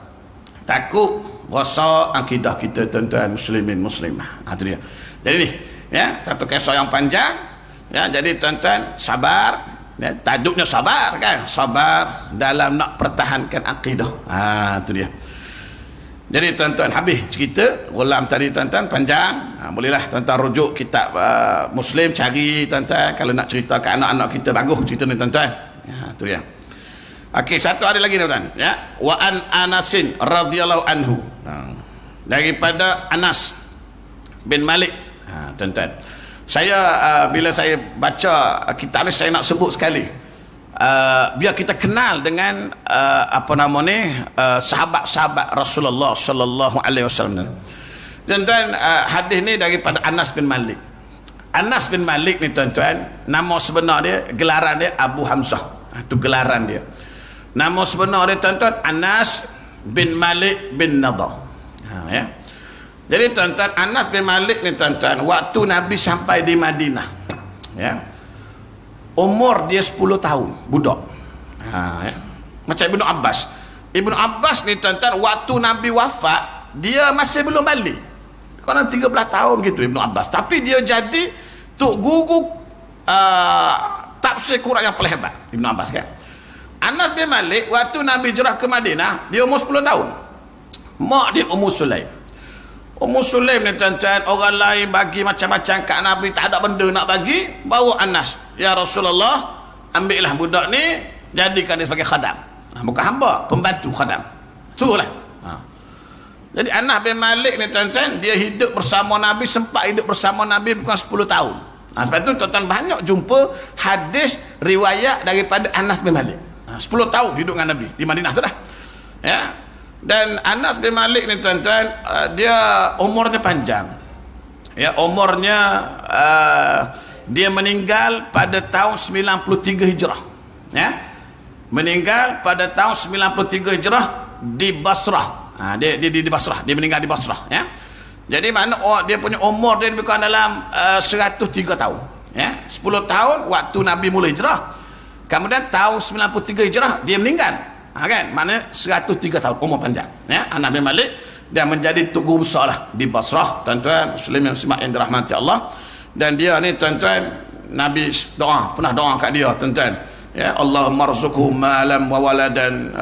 Takut rosak akidah kita tuan-tuan, muslimin muslimah. Itu dia. Jadi ni ya, satu kisah yang panjang ya. Jadi tuan-tuan sabar ya, tajuknya sabar kan, sabar dalam nak pertahankan akidah. Itu dia. Jadi tuan-tuan, habis cerita ulam tadi tuan-tuan, panjang. Bolehlah tuan-tuan rujuk kitab Muslim, cari tuan-tuan kalau nak cerita ke anak-anak kita, bagus cerita ni tuan-tuan. Itu dia. Okey, satu ada lagi tuan, ya. Wa an Anasin radhiyallahu anhu. Daripada Anas bin Malik. Tuan-tuan. Saya bila saya baca kitab ni, saya nak sebut sekali. Biar kita kenal dengan apa nama ni, sahabat-sahabat Rasulullah sallallahu alaihi wasallam. Tuan-tuan, hadis ni daripada Anas bin Malik. Anas bin Malik ni tuan-tuan, nama sebenar dia, gelaran dia Abu Hamzah. Itu gelaran dia. Nama sebenar dia tuan-tuan Anas bin Malik bin Nadar. Ya. Jadi tuan-tuan, Anas bin Malik ni tuan-tuan, waktu Nabi sampai di Madinah, ya, umur dia 10 tahun, budak. Ya. Macam Ibnu Abbas. Ibnu Abbas ni tuan-tuan, waktu Nabi wafat, dia masih belum balik. Kurang 13 tahun gitu Ibnu Abbas. Tapi dia jadi tok guru tafsir Quran yang paling hebat, Ibnu Abbas kan. Anas bin Malik waktu Nabi hijrah ke Madinah, dia umur 10 tahun. Mak dia Ummu Sulaim. Ummu Sulaim ni tuan-tuan, orang lain bagi macam-macam kat Nabi, tak ada benda nak bagi, bawa Anas. Ya Rasulullah, ambillah budak ni, jadikan dia sebagai khadam. Bukan hamba, pembantu khadam. Suruhlah. Jadi Anas bin Malik ni tuan-tuan, dia hidup bersama Nabi, sempat hidup bersama Nabi bukan 10 tahun. Sebab tu tuan-tuan banyak jumpa hadis riwayat daripada Anas bin Malik. 10 tahun hidup dengan Nabi di Madinah tu dah. Ya. Dan Anas bin Malik ni tuan-tuan, dia umurnya panjang. Ya, umurnya dia meninggal pada tahun 93 Hijrah. Ya. Meninggal pada tahun 93 Hijrah di Basrah. Dia di Basrah, dia meninggal di Basrah, ya. Jadi mana dia punya umur dia bukan dalam 103 tahun, ya. 10 tahun waktu Nabi mula hijrah. Kemudian tahun 93 Hijrah dia meninggal. Kan? Maknanya 103 tahun umur panjang, ya. Anas bin Malik dia menjadi tugu besar lah di Basrah, tuan-tuan muslim yang simak yang dirahmati Allah. Dan dia ni tuan-tuan, Nabi pernah doa kat dia tuan-tuan, ya, Allahumma rzuqhu malam wa waladan.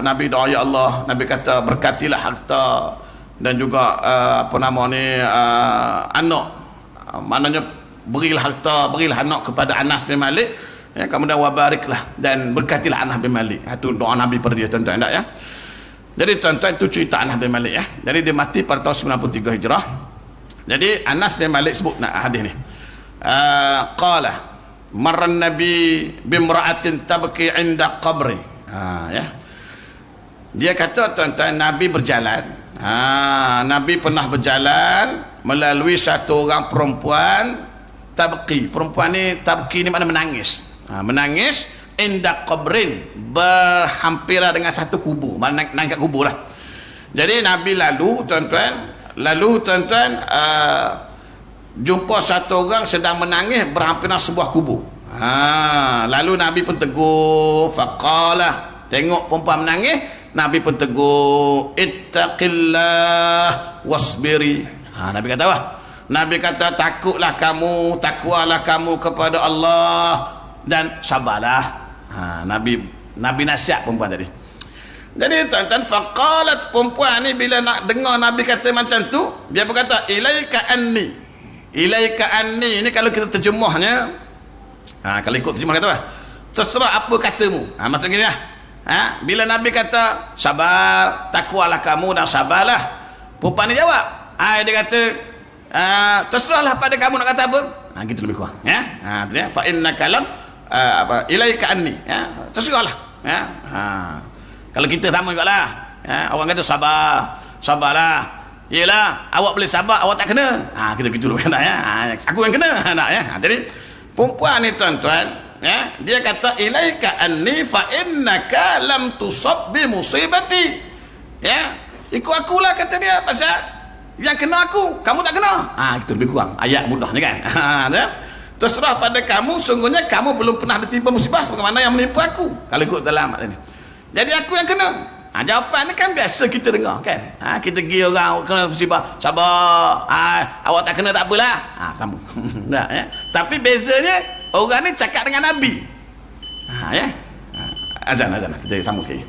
Nabi doa, ya Allah, Nabi kata berkatilah harta dan juga apa nama ni, anak. Maknanya berilah harta, berilah anak kepada Anas bin Malik, ya, kemudian wabariklah dan berkatilah Anas bin Malik. Itu doa Nabi pada dia tuan-tuan, tak, ya. Jadi tuan-tuan, itu cerita Anas bin Malik, ya. Jadi dia mati pada tahun 93 Hijrah. Jadi Anas bin Malik sebut hadis ni. Qala marran nabi bimra'atin tabki 'inda qabri. Ya. Dia kata tuan-tuan, Nabi berjalan. Nabi pernah berjalan melalui satu orang perempuan tabki. Perempuan ni, tabki ni makna menangis. Menangis inda qabrin, berhampiran dengan satu kubur, makna naik kat kubur lah. Jadi Nabi lalu tuan-tuan, jumpa satu orang sedang menangis berhampiran sebuah kubur. Lalu Nabi pun tegur, faqala, tengok perempuan menangis, Nabi pun tegur, ittaqillah wasbiri. Nabi kata apa? Nabi kata, takutlah kamu, takwalah kamu kepada Allah dan sabarlah. Nabi nasihat perempuan tadi. Jadi tuan-tuan, faqalat, perempuan ni bila nak dengar Nabi kata macam tu, dia berkata, ilaika anni. Ilaika anni ni kalau kita terjemahnya, kalau ikut terjemah kata apa? Terserah apa katamu. Maksudnya bila Nabi kata sabar, takwalah kamu dan sabarlah, perempuan ni jawab, dia kata terserahlah pada kamu nak kata apa. Gitu lebih kurang, ya. Tu dia, fa innaka lam ilaika anni, ya. Terserahlah, ya. Kalau kita sama jugalah, ya. Orang kata sabarlah. Yelah, awak boleh sabar, awak tak kena. Kita gitu lebih nak, ya. Aku yang kena, nak, ya. Jadi perempuan ni tuan-tuan, ya, dia kata ilaika anni fa innaka lam tusab bi musibati. Ya, ikut akulah kata dia, pasal yang kena aku, kamu tak kena. Itu lebih kurang ayat mudahnya kan. Terserah pada kamu, sungguhnya kamu belum pernah ditimpa musibah sebagaimana yang menimpa aku. Kalau ikut dalam ini, jadi aku yang kena. Jawapan ni kan biasa kita dengar kan. Kita pergi orang kena musibah, sabar, awak tak kena tak apalah. Kamu. Nah, ya. Tapi bezanya orang ni cakap dengan Nabi. Ya. Azan kita sambung sekali.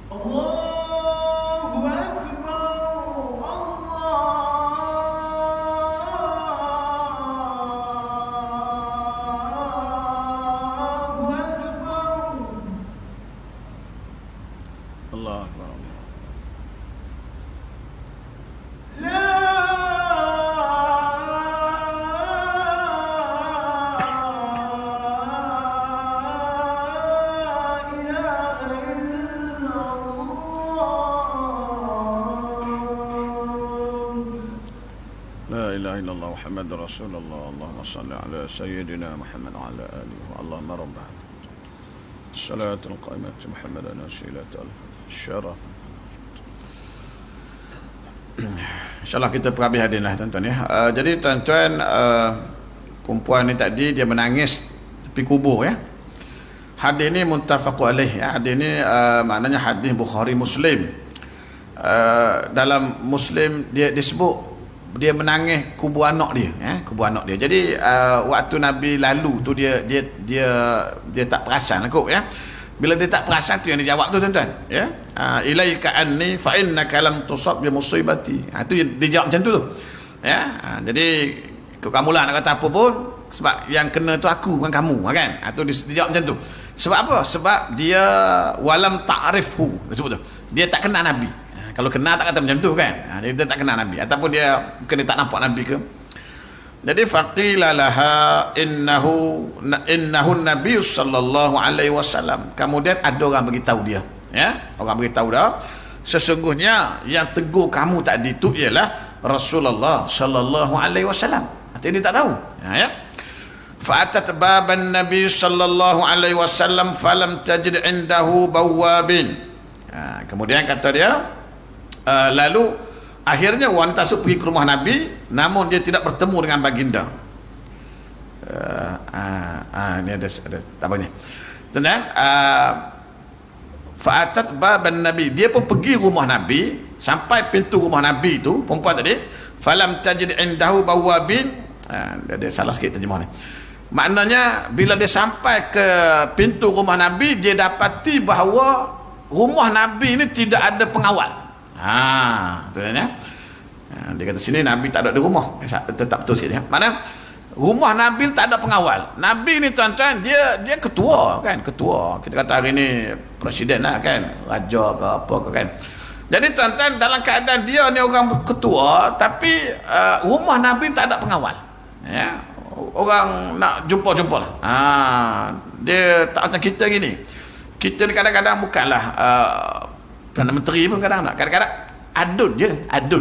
Allah Akbar. La ilaha illallah Muhammadur Rasulullah. Allahumma salli ala sayyidina Muhammad wa ala alihi wa Allahumma rabbana salatul qaimat Muhammadan wasilatul syaraf. InsyaAllah kita perhabis hadis lah tuan-tuan ya. Jadi tuan-tuan, perempuan ni tadi dia menangis tepi kubur ya. Hadis ni muttafaq alaih ya. Hadis ni maknanya hadis Bukhari Muslim. Dalam Muslim dia disebut dia menangis kubur anak dia ya, kubur anak dia. Jadi waktu Nabi lalu tu dia tak perasan lah kot ya. Bila dia tak perasan tu yang dia jawab tu tuan-tuan ya. Ilaika anni fa innaka lam tusab bi musibati. Tu yang dia jawab macam tu ya. Jadi kamu lah nak kata apa pun, sebab yang kena tu aku bukan kamu kan. Tu dia jawab macam tu. Sebab apa? Sebab dia walam ta'rifhu disebut tu. Dia tak kenal Nabi. Kalau kenal tak kata macam tu kan. Dia tak kenal Nabi ataupun dia mungkin dia tak nampak Nabi ke. Jadi faqila laha innahu Nabi sallallahu alaihi wasallam. Kemudian ada orang beritahu dia ya, orang beritahu dah sesungguhnya yang tegur kamu tadi tu ialah Rasulullah sallallahu alaihi wasallam. Dia tak tahu ya. Fa'atat baban Nabi sallallahu alaihi wasallam falam tajid indahu bawabin. Kemudian kata dia lalu akhirnya wanita tersebut pergi ke rumah Nabi, namun dia tidak bertemu dengan baginda. Ini ada tak apa ni. Tenang. Fa'atat baban Nabi, dia pun pergi rumah Nabi, sampai pintu rumah Nabi tu perempuan tadi, falam tajid indahu bawabin. Dia salah sikit terjemah ni. Maknanya bila dia sampai ke pintu rumah Nabi, dia dapati bahawa rumah Nabi ni tidak ada pengawal. Tu ya. Dia kata sini Nabi tak ada di rumah. Tetap betul sikit ya. Mana rumah Nabi tak ada pengawal. Nabi ni tuan-tuan dia ketua kan, ketua. Kita kata hari ni presiden lah kan, raja ke apa ke kan. Jadi tuan-tuan dalam keadaan dia ni orang ketua, tapi rumah Nabi tak ada pengawal. Ya. Orang nak jumpa lah. Dia tak macam kita gini. Kita ni kadang-kadang bukanlah Perdana Menteri pun kadang nak, kadang-kadang adun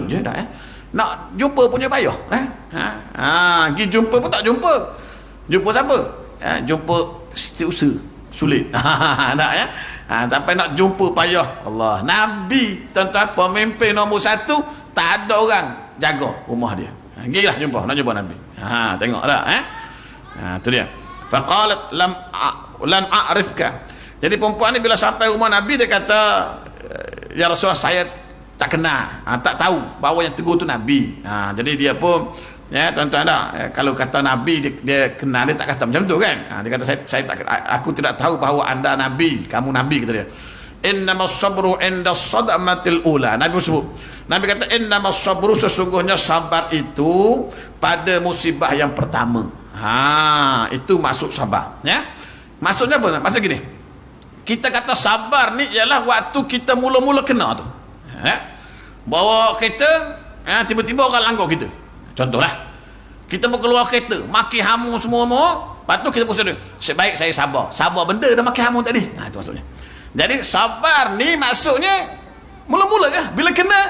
je dah nak jumpa punya payah pergi jumpa pun tak jumpa siapa jumpa setiausaha sulit tak ya sampai nak jumpa payah. Allah, Nabi tuan-tuan pemimpin nombor 1, tak ada orang jaga rumah dia. Pergilah nak jumpa Nabi. Tengok tak tu dia. Faqalat lan a'rifka. Jadi perempuan ni bila sampai rumah Nabi dia kata, ya Rasulullah, saya tak kenal, tak tahu bahawa yang tegur tu Nabi. Jadi dia pun ya tuan-tuan kalau kata Nabi dia kenal, dia tak kata macam tu kan. Dia kata aku tidak tahu bahawa anda Nabi, kamu Nabi, kata dia. Innamas sabru inda sadamatil ula. Nabi sebut, Nabi kata innamas sabru, sesungguhnya sabar itu pada musibah yang pertama. Itu maksud sabar ya. Maksudnya apa? Maksud gini, kita kata sabar ni ialah waktu kita mula-mula kena tu bahawa kita tiba-tiba orang langgar kita. Contohlah kita berkeluar kereta, maki hamu semua-semua, lepas tu kita pun sedar, sebaik saya sabar benda dah maki hamu tadi. Itu maksudnya. Jadi sabar ni maksudnya mula-mula je bila kena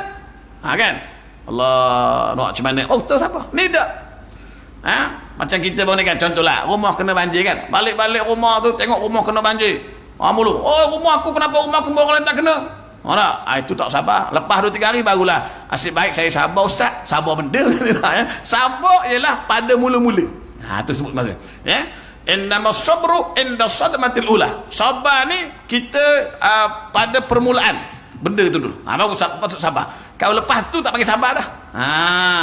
kan. Allah nak macam mana, tu sabar ni tak macam kita ni kan. Contohlah rumah kena banjir kan, balik-balik rumah tu tengok rumah kena banjir, mulu rumah aku kenapa rumah aku orang lain tak kena. Itu tak sabar. Lepas 2-3 hari barulah asyik baik saya sabar ustaz. Sabar benda ya. Sabar ialah pada mula-mula. Tu sebut maksudnya ya. Innamas sabru inda sadmatil ula. Sabar ni kita pada permulaan benda tu dulu. Baru patut sabar. Kalau lepas tu tak panggil sabar dah.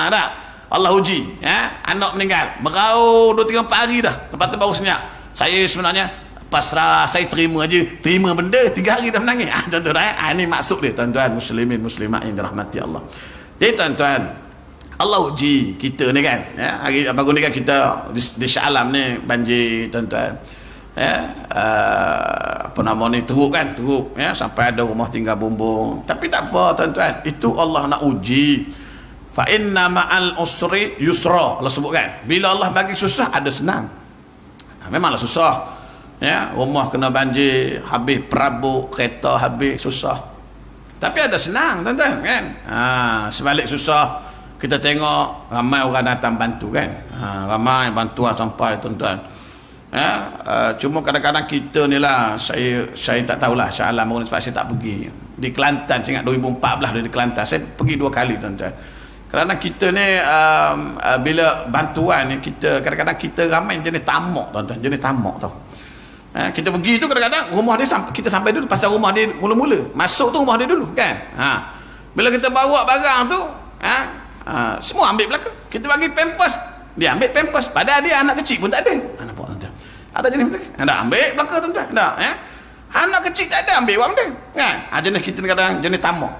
Dah. Allah uji ya. Anak meninggal, merau 2-3-4 hari dah. Lepas tu baru senyap, saya sebenarnya pasrah, saya terima aja, terima benda 3 hari dah menangis. Tuan-tuan, ini maksud dia tuan-tuan muslimin muslimat yang dirahmati Allah. Jadi tuan-tuan, Allah uji kita ni kan, ya, hari baru ni kan kita di Shah Alam ni banjir tuan-tuan, ya, apa nama ni, teruk kan, teruk, ya, sampai ada rumah tinggal bumbung. Tapi tak apa tuan-tuan, itu Allah nak uji. Fa inna ma'al usri yusra, Allah sebut kan, bila Allah bagi susah ada senang. Memanglah susah, ya, rumah kena banjir, habis perabot, kereta habis, susah. Tapi ada senang tuan-tuan kan. Sebalik susah, kita tengok ramai orang datang bantu kan. Ramai bantuan sampai tuan-tuan. Ya, cuma kadang-kadang kita ni lah, saya tak tahulah Shah Alam sebab saya tak pergi. Di Kelantan, saya ingat 2014 di Kelantan, saya pergi 2 kali tuan-tuan. Kerana kita ni bila bantuan ni, kita kadang-kadang kita ramai jenis tamak tuan-tuan, jenis tamak tau. Kita pergi tu kadang-kadang rumah dia kita sampai dulu, pasal rumah dia mula-mula masuk tu rumah dia dulu kan. Bila kita bawa barang tu, semua ambil belaka. Kita bagi pampers, dia ambil pampers, padahal dia anak kecil pun tak ada. Nampak tuan-tuan, ada jenis macam ni, dah ambil belaka tuan-tuan, dah, anak kecil tak ada, ambil buat benda kan. Jenis kita ni kadang jenis tamak,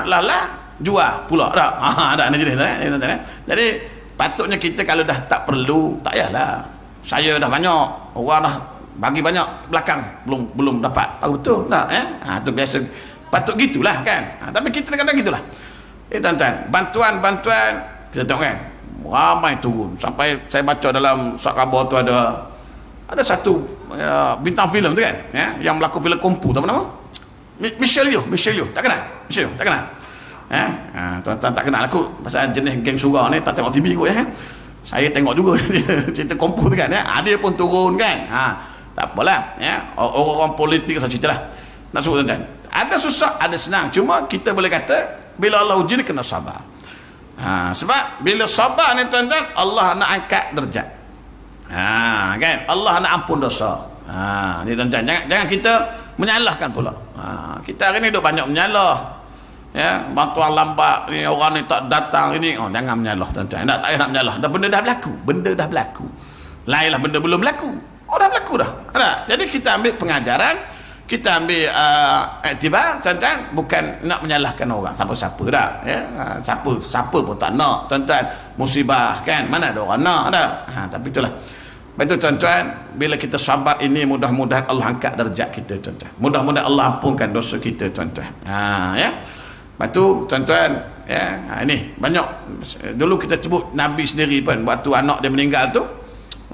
lala jual pula dah. Ada jenis tuan-tuan. Jadi patutnya kita kalau dah tak perlu, tak payahlah. Saya dah banyak, orang dah bagi banyak belakang, belum dapat, tahu betul tak? Tu biasa, patut gitulah kan. Tapi kita kadang-kadang gitulah. Tuan-tuan, bantuan kita tengok kan, ramai turun. Sampai saya baca dalam surat khabar tu ada satu bintang filem tu kan, yang berlakon filem Kung Fu, apa nama? Michelle Yeoh, tak kenal? Michelle Yeoh, tak kenal? Tuan-tuan tak kenal aku pasal jenis geng surah ni, tak tengok TV kot ya. Saya tengok juga cerita Kung Fu tu kan, dia pun turun kan. Tak apalah, orang politik saya cerita lah. Nak suruh tuan-tuan, ada susah, ada senang. Cuma kita boleh kata bila Allah uji ni kena sabar. Sebab bila sabar ni tuan-tuan, Allah nak angkat derajat. Kan, Allah nak ampun dosa. Ni tuan-tuan, jangan kita menyalahkan pula. Kita hari ni duk banyak menyalah, ya, bantuan lambat ni, orang ni tak datang ini, jangan menyalah tuan-tuan. Tak payah nak menyalah, benda dah berlaku. Lainlah benda belum berlaku, dah berlaku dah. Jadi kita ambil pengajaran, kita ambil iktibar tuan-tuan, bukan nak menyalahkan orang siapa-siapa dah, ya. Siapa pun tak nak tuan-tuan musibah kan, mana ada orang nak dah. Tapi itulah, betul tuan-tuan, bila kita sabar ini, mudah-mudahan Allah angkat darjat kita tuan-tuan, mudah-mudahan Allah ampunkan dosa kita tuan-tuan. Ya, lepas tu tuan-tuan, ya, ini banyak dulu kita sebut Nabi sendiri pun waktu anak dia meninggal tu,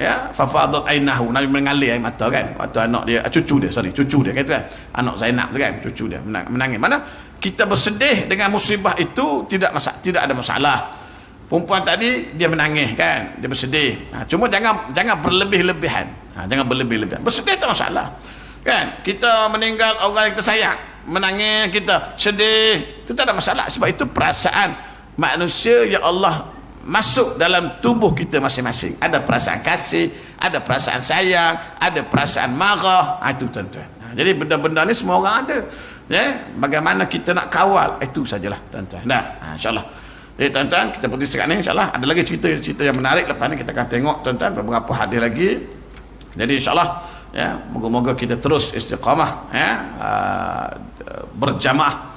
ya, fafadat ainahu, Nabi mengalir air mata kan, waktu anak dia, cucu dia kata kan, anak Zainab tu kan, cucu dia menangis. Mana kita bersedih dengan musibah itu, tidak ada masalah. Perempuan tadi dia menangis kan, dia bersedih. Cuma jangan berlebih-lebihan. Jangan berlebih-lebihan. Bersedih tak masalah. Kan? Kita meninggal orang yang kita sayang, menangis, kita sedih, itu tak ada masalah. Sebab itu perasaan manusia yang Allah masuk dalam tubuh kita masing-masing. Ada perasaan kasih, ada perasaan sayang, ada perasaan marah. Itu tuan-tuan. Jadi benda-benda ni semua orang ada. Ya, bagaimana kita nak kawal, itu sajalah tuan-tuan. Dah, insya-Allah. Tuan-tuan, kita pergi sekarang ni, insya-Allah ada lagi cerita yang menarik. Lepas ni kita akan tengok tuan-tuan beberapa hadis lagi. Jadi insya-Allah, ya, moga-moga kita terus istiqamah, ya, berjamaah.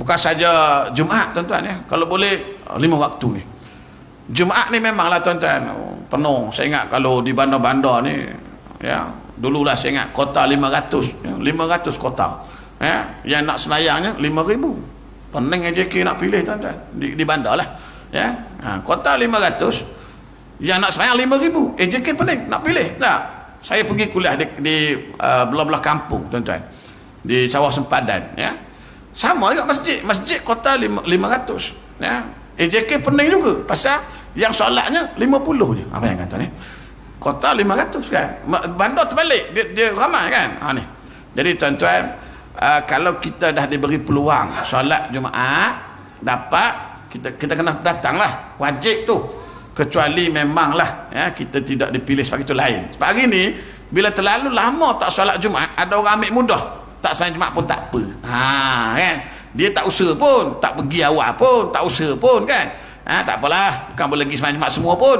Bukan saja Jumaat tuan-tuan, ya. Kalau boleh 5 waktu ni. Jumaat ni memanglah tuan-tuan penuh. Saya ingat kalau di bandar-bandar ni, ya, dululah saya ingat kota 500, ya, 500 kota, ya, yang nak sembahyangnya 5,000. Pening AJK nak pilih tuan-tuan di bandar lah, ya. Kota 500 yang nak sembahyang 5,000, AJK pening nak pilih. Tak, saya pergi kuliah di belah-belah kampung tuan-tuan, di Sawah Sempadan, ya, sama juga masjid kota 500, ya. AJK pening juga pasal yang solatnya 50 je. Apa yang kata ni, kota 500 kan, bandar terbalik, dia ramai kan. Ni jadi tuan-tuan, kalau kita dah diberi peluang solat Jumaat, dapat, kita kena datanglah, wajib tu. Kecuali memanglah, ya, kita tidak dipilih sebab itu lain. Sebab hari ni bila terlalu lama tak solat Jumaat, ada orang ambil mudah, tak sembahyang Jumaat pun tak apa. Kan, dia tak usaha pun, tak pergi awal pun, tak usaha pun kan. Tak apalah, bukan boleh pergi sembahyang Jumaat semua pun.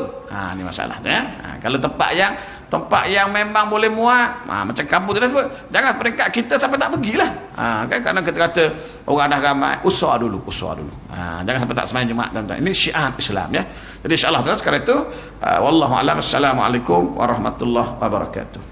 Ni masalah tu, ya. Kalau tempat yang tempat yang memang boleh muat, macam kampung tadi sebut, jangan peringkat kita sampai tak pergilah. Kan kadang kita kata orang dah ramai, usah dulu. Jangan sampai tak sembahyang Jumaat, tuan-tuan. Ini syiar Islam, ya. Jadi insyaallah sekarang itu wallahu a'lam. Assalamualaikum warahmatullahi wabarakatuh.